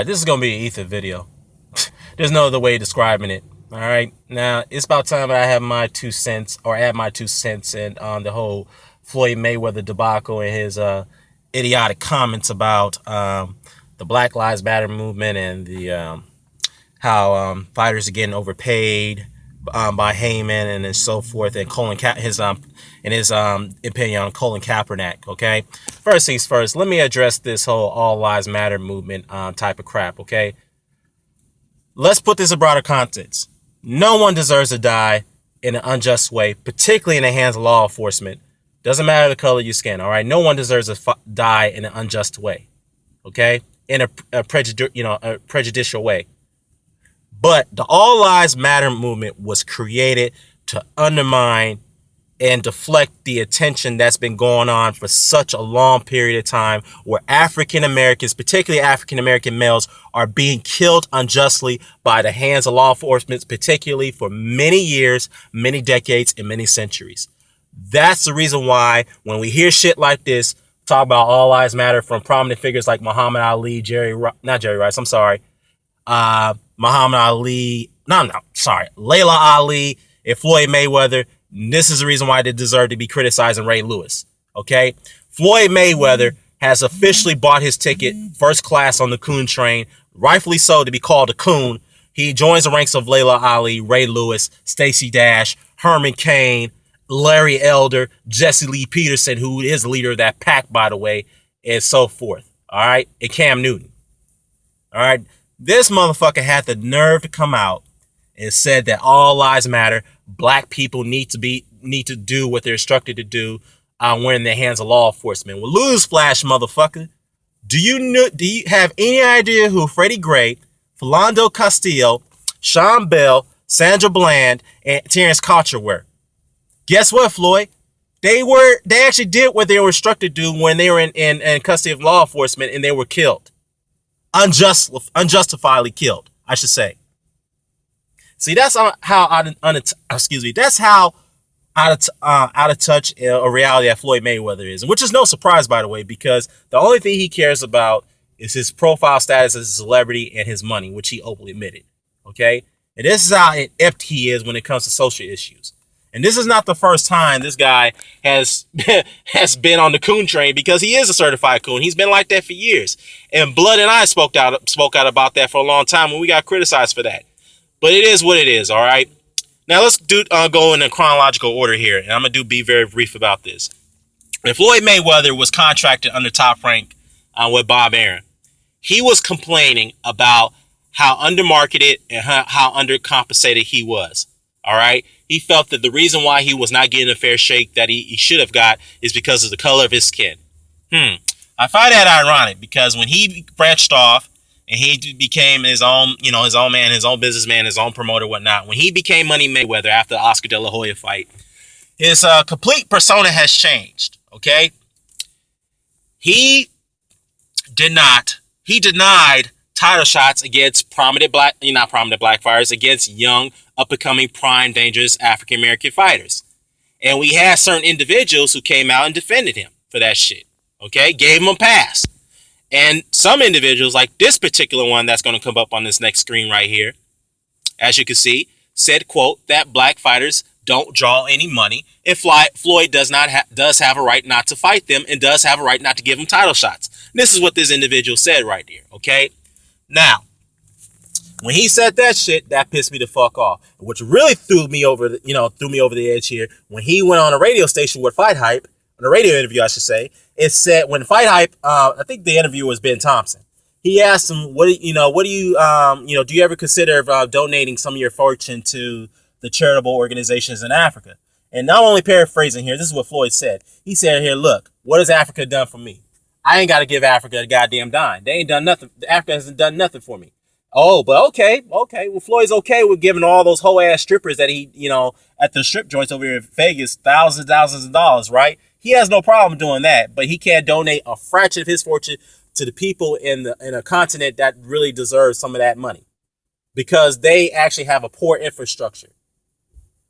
right, this is gonna be an ether video. There's no other way of describing it. All right, now it's about time that I have my 2 cents, or add my 2 cents in on the whole Floyd Mayweather debacle and his idiotic comments about the Black Lives Matter movement and the how fighters are getting overpaid by Heyman and so forth, and his opinion on Colin Kaepernick. Okay, first things first, let me address this whole All Lives Matter movement type of crap. Okay, let's put this in broader context. No one deserves to die in an unjust way, particularly in the hands of law enforcement. Doesn't matter the color of your skin. All right, no one deserves to die in an unjust way. Okay, in a prejudicial way. But the All Lives Matter movement was created to undermine and deflect the attention that's been going on for such a long period of time, where African Americans, particularly African American males, are being killed unjustly by the hands of law enforcement, particularly for many years, many decades, and many centuries. That's the reason why when we hear shit like this, talk about All Lives Matter from prominent figures like Muhammad Ali, Muhammad Ali, Layla Ali and Floyd Mayweather. This is the reason why they deserve to be criticizing Ray Lewis. Okay, Floyd Mayweather has officially bought his ticket first class on the coon train, rightfully so, to be called a coon. He joins the ranks of Layla Ali, Ray Lewis, Stacey Dash, Herman Cain, Larry Elder, Jesse Lee Peterson, who is the leader of that pack, by the way, and so forth. All right, and Cam Newton. All right, this motherfucker had the nerve to come out and said that all lives matter. Black people need to do what they're instructed to do when in the hands of law enforcement. Well, newsflash, motherfucker. Do you have any idea who Freddie Gray, Philando Castillo, Sean Bell, Sandra Bland, and Terrence Cotcher were? Guess what, Floyd? They actually did what they were instructed to do when they were in custody of law enforcement, and they were killed. Unjustifiably killed, I should say. See, that's how out of touch a reality that Floyd Mayweather is, which is no surprise, by the way, because the only thing he cares about is his profile status as a celebrity and his money, which he openly admitted. Okay, and this is how inept he is when it comes to social issues. And this is not the first time this guy has been on the coon train, because he is a certified coon. He's been like that for years. And Blood and I spoke out about that for a long time when we got criticized for that. But it is what it is, all right? Now let's go in a chronological order here, and I'm going to be very brief about this. When Floyd Mayweather was contracted under Top Rank with Bob Arum, he was complaining about how undermarketed and how undercompensated he was. All right. He felt that the reason why he was not getting a fair shake that he should have got is because of the color of his skin. I find that ironic, because when he branched off and he became his own man, his own businessman, his own promoter, whatnot, when he became Money Mayweather after the Oscar De La Hoya fight, his complete persona has changed. Okay. He denied title shots against not prominent black fighters, against young, up-and-coming, prime, dangerous African-American fighters. And we had certain individuals who came out and defended him for that shit. Okay? Gave him a pass. And some individuals, like this particular one that's going to come up on this next screen right here, as you can see, said, quote, that black fighters don't draw any money, and Floyd does have a right not to fight them, and does have a right not to give them title shots. This is what this individual said right here. Okay? Now, when he said that shit, that pissed me the fuck off. Which really threw me over the edge here, when he went on a radio station with Fight Hype, on a radio interview, I should say. It said, when Fight Hype, I think the interviewer was Ben Thompson. He asked him, do you ever consider donating some of your fortune to the charitable organizations in Africa? And not only paraphrasing here, this is what Floyd said. He said here, look, what has Africa done for me? I ain't got to give Africa a goddamn dime. They ain't done nothing. Africa hasn't done nothing for me. Oh, but okay. Well, Floyd's okay with giving all those whole ass strippers that he, at the strip joints over here in Vegas, thousands of dollars, right? He has no problem doing that, but he can't donate a fraction of his fortune to the people in a continent that really deserves some of that money, because they actually have a poor infrastructure.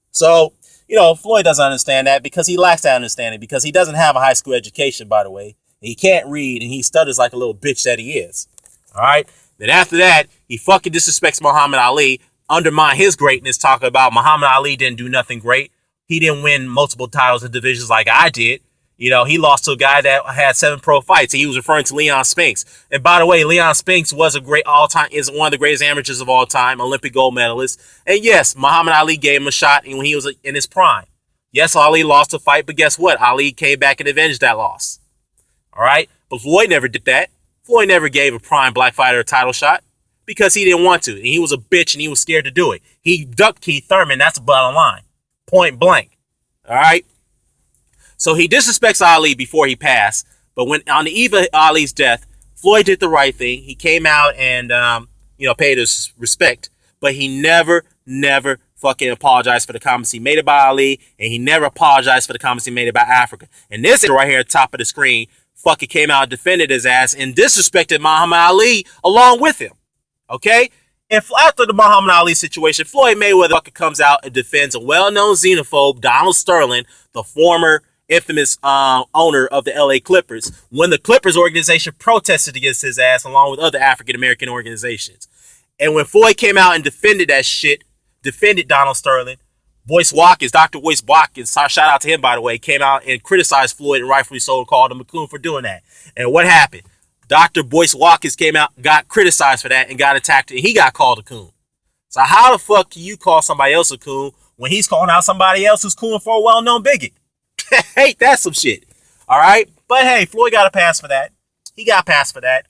So, Floyd doesn't understand that, because he lacks that understanding, because he doesn't have a high school education, by the way. He can't read, and he stutters like a little bitch that he is. All right. Then after that, he fucking disrespects Muhammad Ali, undermine his greatness, talking about Muhammad Ali didn't do nothing great. He didn't win multiple titles in divisions like I did. You know, he lost to a guy that had 7 pro fights. He was referring to Leon Spinks. And by the way, Leon Spinks was a great all-time, is one of the greatest amateurs of all time, Olympic gold medalist. And yes, Muhammad Ali gave him a shot when he was in his prime. Yes, Ali lost a fight, but guess what? Ali came back and avenged that loss. All right? But Floyd never did that. Floyd never gave a prime black fighter a title shot because he didn't want to. And he was a bitch and he was scared to do it. He ducked Keith Thurman. That's the bottom line. Point blank. All right? So he disrespects Ali before he passed. But when on the eve of Ali's death, Floyd did the right thing. He came out and, paid his respect. But he never fucking apologized for the comments he made about Ali. And he never apologized for the comments he made about Africa. And this right here at the top of the screen fucking came out and defended his ass and disrespected Muhammad Ali along with him. Okay? And after the Muhammad Ali situation, Floyd Mayweather fucking comes out and defends a well-known xenophobe, Donald Sterling, the former infamous owner of the LA Clippers, when the Clippers organization protested against his ass along with other African-American organizations. And when Floyd came out and defended that shit, defended Donald Sterling, Boyce Watkins, Dr. Boyce Watkins, shout out to him by the way, came out and criticized Floyd and rightfully so called him a coon for doing that. And what happened? Dr. Boyce Watkins came out, got criticized for that and got attacked and he got called a coon. So how the fuck can you call somebody else a coon when he's calling out somebody else who's coon for a well-known bigot? Hey, that's some shit. All right? But hey, Floyd got a pass for that. He got a pass for that.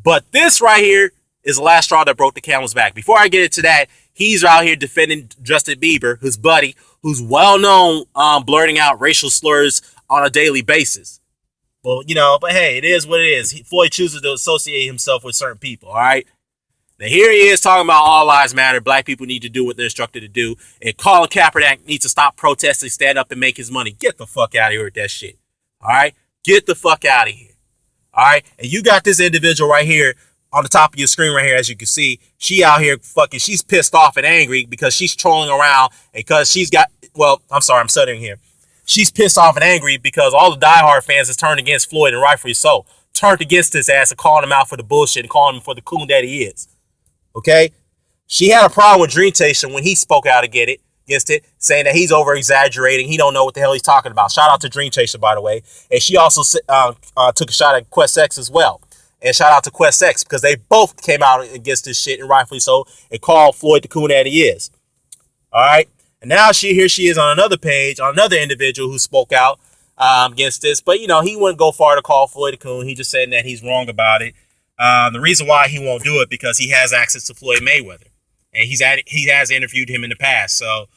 But this right here is the last straw that broke the camel's back. Before I get into that, he's out here defending Justin Bieber, his buddy, who's well-known blurting out racial slurs on a daily basis. Well, but hey, it is what it is. Floyd chooses to associate himself with certain people, all right? Now, here he is talking about all lives matter. Black people need to do what they're instructed to do. And Colin Kaepernick needs to stop protesting, stand up, and make his money. Get the fuck out of here with that shit. All right? Get the fuck out of here. All right? And you got this individual right here on the top of your screen right here, as you can see. She out here fucking, she's pissed off and angry because she's trolling around and because she's got, I'm stuttering here. She's pissed off and angry because all the diehard fans has turned against Floyd, and rightfully so. Turned against his ass and calling him out for the bullshit and calling him for the coon that he is. Okay? She had a problem with Dream Station when he spoke out against it, saying that he's over-exaggerating. He don't know what the hell he's talking about. Shout out to Dream Chaser, by the way. And she also took a shot at Quest X as well. And shout out to Quest X because they both came out against this shit, and rightfully so, and called Floyd the coon that he is. All right? And now here she is on another page, on another individual who spoke out against this. But, he wouldn't go far to call Floyd a coon. He just said that he's wrong about it. The reason why he won't do it because he has access to Floyd Mayweather, and he has interviewed him in the past. So,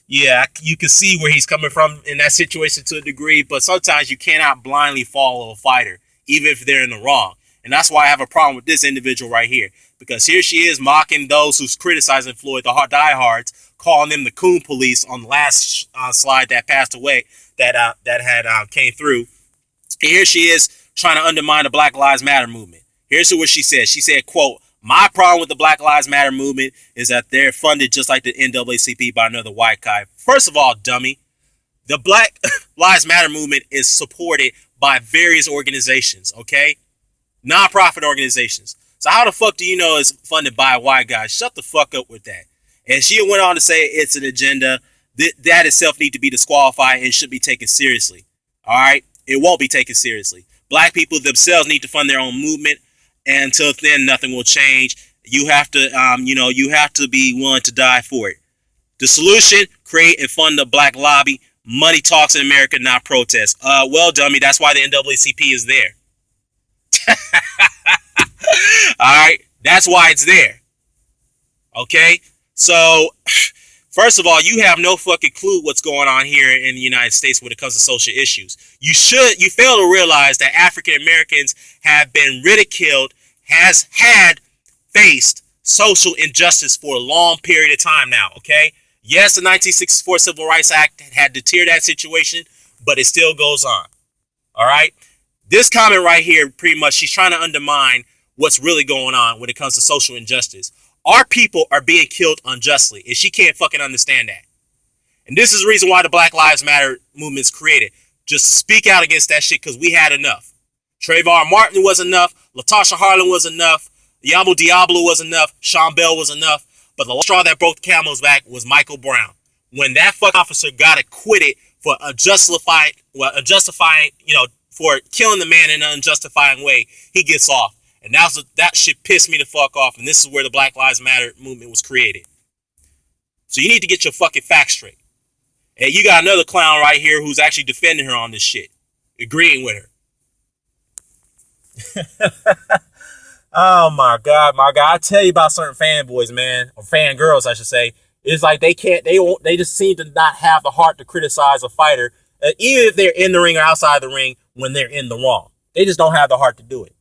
yeah, you can see where he's coming from in that situation to a degree. But sometimes you cannot blindly follow a fighter, even if they're in the wrong. And that's why I have a problem with this individual right here, because here she is mocking those who's criticizing Floyd, the diehards, calling them the coon police on the last slide that passed away that had came through. And here she is trying to undermine the Black Lives Matter movement. Here's what she said. She said, quote, "My problem with the Black Lives Matter movement is that they're funded just like the NAACP by another white guy." First of all, dummy, the Black Lives Matter movement is supported by various organizations, okay? Non-profit organizations. So how the fuck do you know it's funded by a white guy? Shut the fuck up with that. And she went on to say it's an agenda. That itself need to be disqualified and should be taken seriously. All right? It won't be taken seriously. Black people themselves need to fund their own movement. And until then, nothing will change. You have to, you have to be willing to die for it. The solution: create and fund the black lobby. Money talks in America, not protests. Well, dummy, that's why the NAACP is there. All right, that's why it's there. Okay, so first of all, you have no fucking clue what's going on here in the United States when it comes to social issues. You fail to realize that African Americans have been ridiculed, faced social injustice for a long period of time now, okay? Yes, the 1964 Civil Rights Act had deterred that situation, but it still goes on, all right? This comment right here, pretty much, she's trying to undermine what's really going on when it comes to social injustice. Our people are being killed unjustly, and she can't fucking understand that. And this is the reason why the Black Lives Matter movement is created. Just to speak out against that shit because we had enough. Trayvon Martin was enough. Latasha Harlan was enough. Yamo Diablo was enough. Sean Bell was enough. But the straw that broke the camel's back was Michael Brown. When that fuck officer got acquitted for unjustifying, for killing the man in an unjustifying way, he gets off. And that shit pissed me the fuck off. And this is where the Black Lives Matter movement was created. So you need to get your fucking facts straight. And you got another clown right here who's actually defending her on this shit, agreeing with her. Oh my god, I tell you about certain fanboys, man, or fangirls, I should say. It's like they just seem to not have the heart to criticize a fighter, even if they're in the ring or outside the ring when they're in the wrong. They just don't have the heart to do it.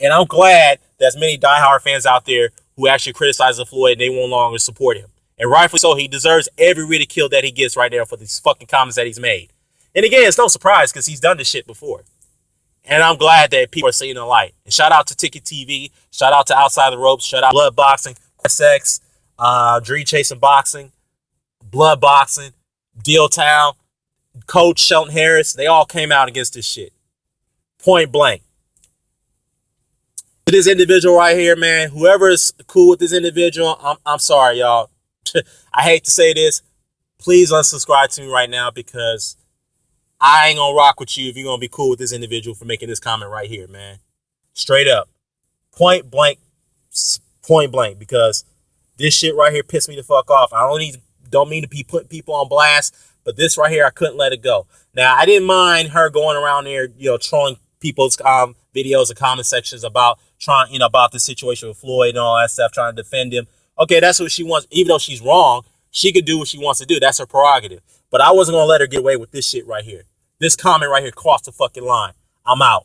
And I'm glad there's many diehard fans out there who actually criticize the Floyd and they won't longer support him. And rightfully so, he deserves every ridicule that he gets right there for these fucking comments that he's made. And again, it's no surprise because he's done this shit before. And I'm glad that people are seeing the light. And shout out to Ticket TV. Shout out to Outside the Ropes. Shout out to Blood Boxing, SX, Dream Chasing Boxing, Blood Boxing, Deal Town, Coach Shelton Harris. They all came out against this shit. Point blank. This individual right here, man, whoever is cool with this individual, I'm sorry, y'all. I hate to say this. Please unsubscribe to me right now because I ain't gonna rock with you if you're gonna be cool with this individual for making this comment right here, man. Straight up. Point blank, because this shit right here pissed me the fuck off. I don't mean to be putting people on blast, but this right here, I couldn't let it go. Now, I didn't mind her going around there, trolling people's videos and comment sections about about the situation with Floyd and all that stuff, trying to defend him. Okay, that's what she wants. Even though she's wrong, she could do what she wants to do. That's her prerogative. But I wasn't gonna let her get away with this shit right here. This comment right here crossed the fucking line. I'm out.